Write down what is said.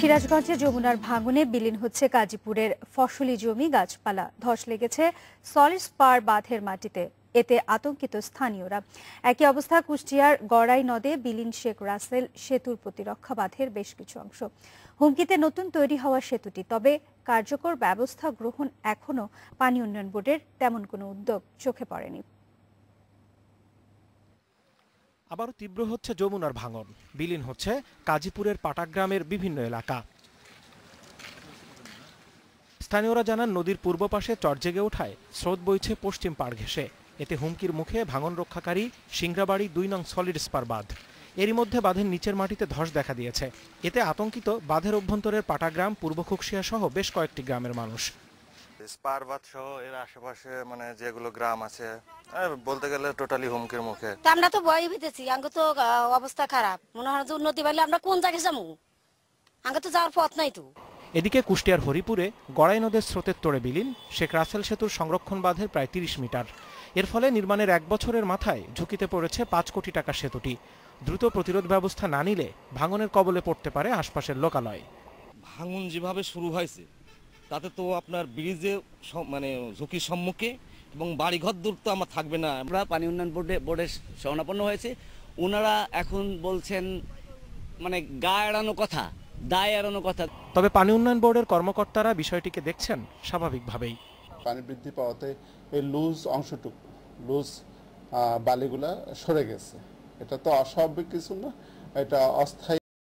সিরাজগঞ্জে যমুনার ভাঙনে বিলীন হচ্ছে গাজীপুরের ফসলি জমি, গাছপালা। ধস লেগেছে সলিড স্পার বাঁধের মাটিতে, এতে আতঙ্কিত স্থানীয়রা। একই অবস্থা কুষ্টিয়ার গড়াই নদে বিলীন শেখ রাসেল সেতুর প্রতিরক্ষা বাঁধের বেশ কিছু অংশ। হুমকিতে নতুন তৈরি হওয়া সেতুটি, তবে কার্যকর ব্যবস্থা গ্রহণ এখনও পানি উন্নয়ন বোর্ডের তেমন কোনো উদ্যোগ চোখে পড়েনি। আবারও তীব্র হচ্ছে যমুনার ভাঙন, বিলীন হচ্ছে কাজীপুরের পাটাগ্রামের বিভিন্ন এলাকা। স্থানীয়রা জানান, নদীর পূর্ব পাশে চর জেগে ওঠায় স্রোত বইছে পশ্চিম পাড় ঘেঁষে। এতে হুমকির মুখে ভাঙন রক্ষাকারী সিংড়াবাড়ি ২ নং সলিড স্পার বাঁধ। এরই মধ্যে বাঁধের নিচের মাটিতে ধস দেখা দিয়েছে। এতে আতঙ্কিত বাঁধের অভ্যন্তরের পাটাগ্রাম, পূর্ব খুকশিয়া সহ বেশ কয়েকটি গ্রামের মানুষ। স্পার বাঁধ সহ এর আশেপাশে যেগুলো গ্রাম আছে, বলতে গেলে টোটালি হুমকির মুখে। আমরা তো ভয় পেতেছি, আঙ্গ তো অবস্থা খারাপ। মনে হয় যে উন্নতি পাইলে আমরা কোন জায়গায় যাবো, আঙ্গ তো যাওয়ার পথ নাই তো। এদিকে কুষ্টিয়ার হরিপুরে গড়াই নদের স্রোতের তোড়ে বিলীন শেখ রাসেল সেতুর সংরক্ষণ বাঁধের প্রায় ৩০ মিটার। এর ফলে নির্মাণের ১ বছরের মাথায় ঝুঁকিতে পড়েছে ৫ কোটি টাকার সেতুটি। দ্রুত প্রতিরোধ ব্যবস্থা না নিলে ভাঙনের কবলে পড়তে পারে আশপাশের লোকালয়। ভাঙন যেভাবে শুরু হয়েছে তাতে তো আপনার ব্রিজে ঝুঁকির সম্মুখে এবং বাড়িঘর দূর তো আমার থাকবে না। আমরা পানি উন্নয়ন বোর্ডের শরণাপন্ন হয়েছে। ওনারা এখন বলছেন গা এড়ানো কথা, দায় এড়ানো কথা। তবে পানি উন্নয়ন বোর্ডের কর্মকর্তারা বিষয়টিকে দেখছেন স্বাভাবিকভাবেই। পানি বৃদ্ধি পাওয়াতে এই লুজ অংশটুকু, লুজ বালিগুলা সরে গেছে। এটা তো অস্বাভাবিক কিছু না, এটা অস্থায়ী।